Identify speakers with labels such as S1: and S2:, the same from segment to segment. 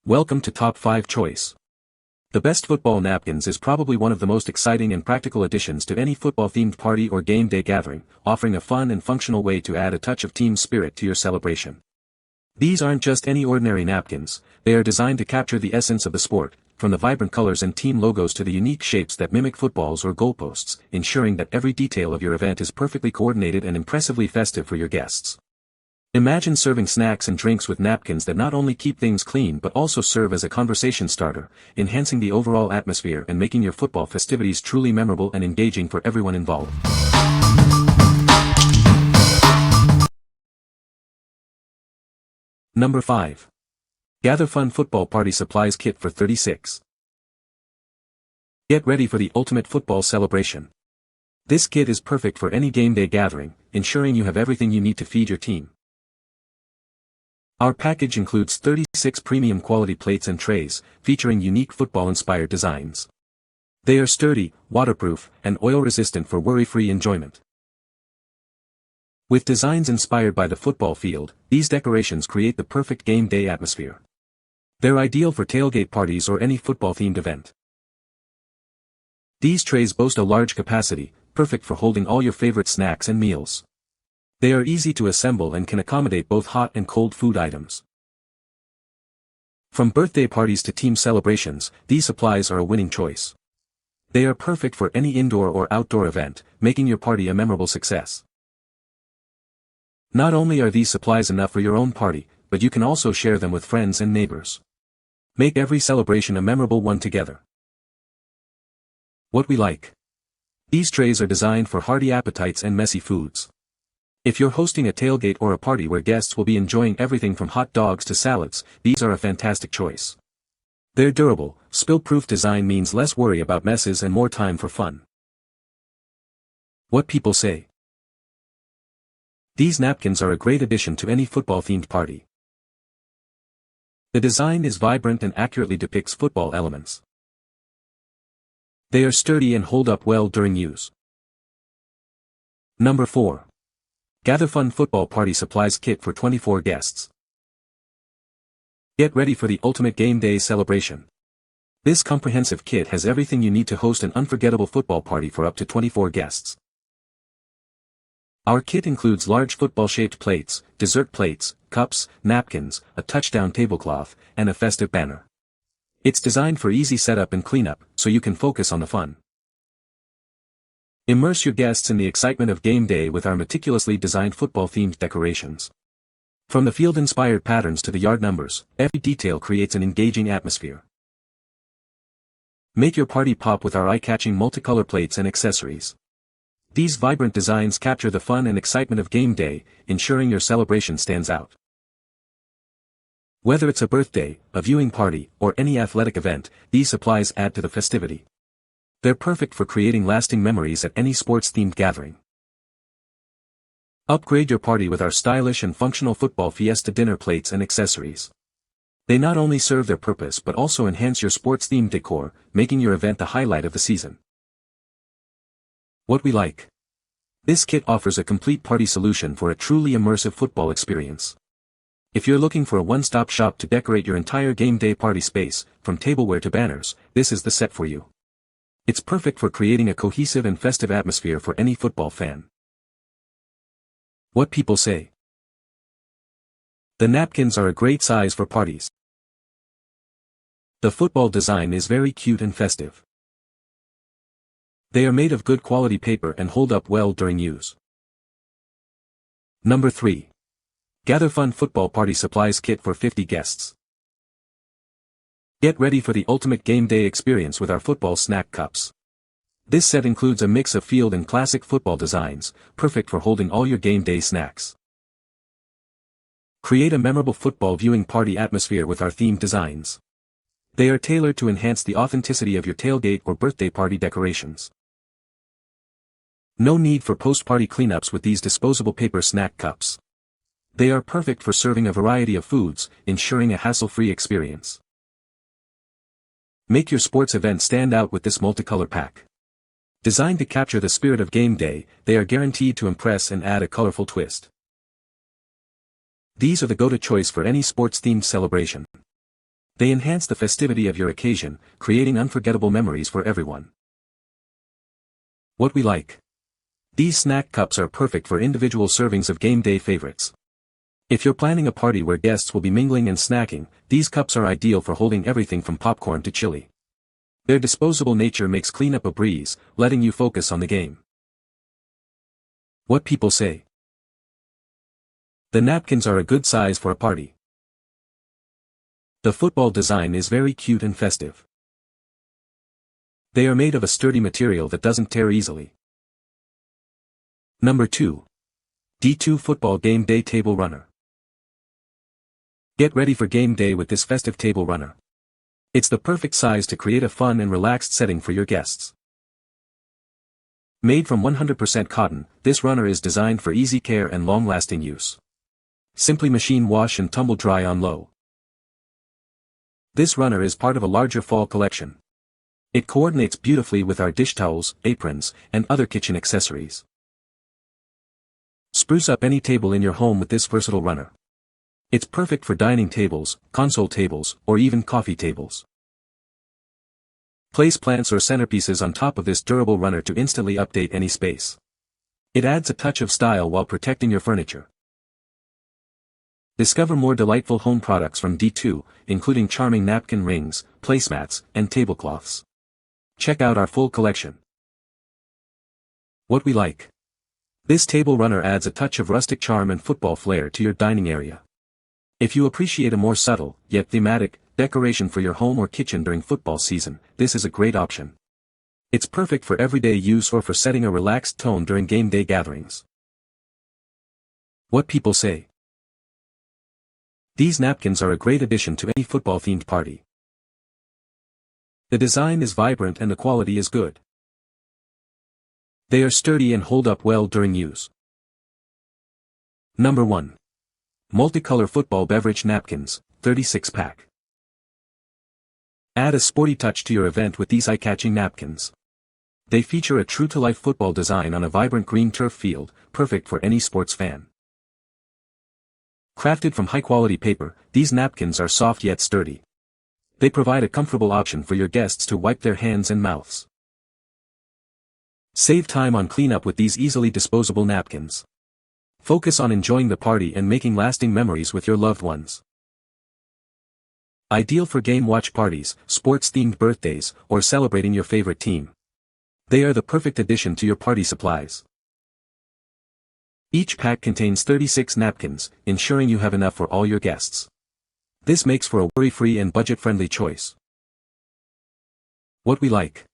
S1: Welcome to Top 5 Choice. The best football napkins is probably one of the most exciting and practical additions to any football-themed party or game day gathering, offering a fun and functional way to add a touch of team spirit to your celebration. These aren't just any ordinary napkins, they are designed to capture the essence of the sport, from the vibrant colors and team logos to the unique shapes that mimic footballs or goalposts, ensuring that every detail of your event is perfectly coordinated and impressively festive for your guests. Imagine serving snacks and drinks with napkins that not only keep things clean but also serve as a conversation starter, enhancing the overall atmosphere and making your football festivities truly memorable and engaging for everyone involved. Number 5. Gatherfun Football Party Supplies Kit for $36. Get ready for the ultimate football celebration. This kit is perfect for any game day gathering, ensuring you have everything you need to feed your team. Our package includes 36 premium quality plates and trays, featuring unique football-inspired designs. They are sturdy, waterproof, and oil-resistant for worry-free enjoyment. With designs inspired by the football field, these decorations create the perfect game day atmosphere. They're ideal for tailgate parties or any football-themed event. These trays boast a large capacity, perfect for holding all your favorite snacks and meals. They are easy to assemble and can accommodate both hot and cold food items. From birthday parties to team celebrations, these supplies are a winning choice. They are perfect for any indoor or outdoor event, making your party a memorable success. Not only are these supplies enough for your own party, but you can also share them with friends and neighbors. Make every celebration a memorable one together. What we like. These trays are designed for hearty appetites and messy foods. If you're hosting a tailgate or a party where guests will be enjoying everything from hot dogs to salads, these are a fantastic choice. Their durable, spill-proof design means less worry about messes and more time for fun. What people say. These napkins are a great addition to any football-themed party. The design is vibrant and accurately depicts football elements. They are sturdy and hold up well during use. Number 4. Gatherfun Football Party Supplies Kit for 24 guests. Get ready for the ultimate game day celebration. This comprehensive kit has everything you need to host an unforgettable football party for up to 24 guests. Our kit includes large football-shaped plates, dessert plates, cups, napkins, a touchdown tablecloth, and a festive banner. It's designed for easy setup and cleanup, so you can focus on the fun. Immerse your guests in the excitement of game day with our meticulously designed football-themed decorations. From the field-inspired patterns to the yard numbers, every detail creates an engaging atmosphere. Make your party pop with our eye-catching multicolor plates and accessories. These vibrant designs capture the fun and excitement of game day, ensuring your celebration stands out. Whether it's a birthday, a viewing party, or any athletic event, these supplies add to the festivity. They're perfect for creating lasting memories at any sports-themed gathering. Upgrade your party with our stylish and functional football fiesta dinner plates and accessories. They not only serve their purpose but also enhance your sports-themed decor, making your event the highlight of the season. What we like. This kit offers a complete party solution for a truly immersive football experience. If you're looking for a one-stop shop to decorate your entire game day party space, from tableware to banners, this is the set for you. It's perfect for creating a cohesive and festive atmosphere for any football fan. What people say. The napkins are a great size for parties. The football design is very cute and festive. They are made of good quality paper and hold up well during use. Number 3. Gatherfun Football Party Supplies Kit for 50 guests. Get ready for the ultimate game day experience with our football snack cups. This set includes a mix of field and classic football designs, perfect for holding all your game day snacks. Create a memorable football viewing party atmosphere with our themed designs. They are tailored to enhance the authenticity of your tailgate or birthday party decorations. No need for post-party cleanups with these disposable paper snack cups. They are perfect for serving a variety of foods, ensuring a hassle-free experience. Make your sports event stand out with this multicolor pack. Designed to capture the spirit of game day, they are guaranteed to impress and add a colorful twist. These are the go-to choice for any sports-themed celebration. They enhance the festivity of your occasion, creating unforgettable memories for everyone. What we like. These snack cups are perfect for individual servings of game day favorites. If you're planning a party where guests will be mingling and snacking, these cups are ideal for holding everything from popcorn to chili. Their disposable nature makes cleanup a breeze, letting you focus on the game. What people say. The napkins are a good size for a party. The football design is very cute and festive. They are made of a sturdy material that doesn't tear easily. Number 2. D2 Football Game Day Table Runner. Get ready for game day with this festive table runner. It's the perfect size to create a fun and relaxed setting for your guests. Made from 100% cotton, this runner is designed for easy care and long-lasting use. Simply machine wash and tumble dry on low. This runner is part of a larger fall collection. It coordinates beautifully with our dish towels, aprons, and other kitchen accessories. Spruce up any table in your home with this versatile runner. It's perfect for dining tables, console tables, or even coffee tables. Place plants or centerpieces on top of this durable runner to instantly update any space. It adds a touch of style while protecting your furniture. Discover more delightful home products from D2, including charming napkin rings, placemats, and tablecloths. Check out our full collection. What we like. This table runner adds a touch of rustic charm and football flair to your dining area. If you appreciate a more subtle, yet thematic, decoration for your home or kitchen during football season, this is a great option. It's perfect for everyday use or for setting a relaxed tone during game day gatherings. What people say. These napkins are a great addition to any football-themed party. The design is vibrant and the quality is good. They are sturdy and hold up well during use. Number 1. Multicolor Football Beverage Napkins, 36-pack. Add a sporty touch to your event with these eye-catching napkins. They feature a true-to-life football design on a vibrant green turf field, perfect for any sports fan. Crafted from high-quality paper, these napkins are soft yet sturdy. They provide a comfortable option for your guests to wipe their hands and mouths. Save time on cleanup with these easily disposable napkins. Focus on enjoying the party and making lasting memories with your loved ones. Ideal for game watch parties, sports-themed birthdays, or celebrating your favorite team. They are the perfect addition to your party supplies. Each pack contains 36 napkins, ensuring you have enough for all your guests. This makes for a worry-free and budget-friendly choice. What we like.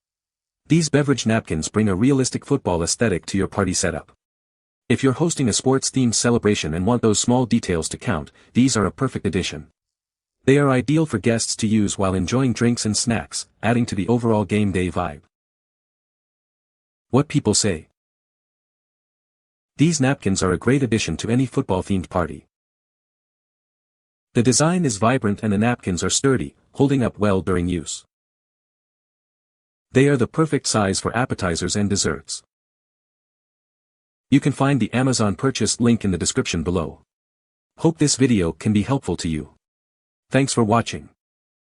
S1: These beverage napkins bring a realistic football aesthetic to your party setup. If you're hosting a sports-themed celebration and want those small details to count, these are a perfect addition. They are ideal for guests to use while enjoying drinks and snacks, adding to the overall game day vibe. What people say. These napkins are a great addition to any football-themed party. The design is vibrant and the napkins are sturdy, holding up well during use. They are the perfect size for appetizers and desserts. You can find the Amazon purchase link in the description below. Hope this video can be helpful to you. Thanks for watching.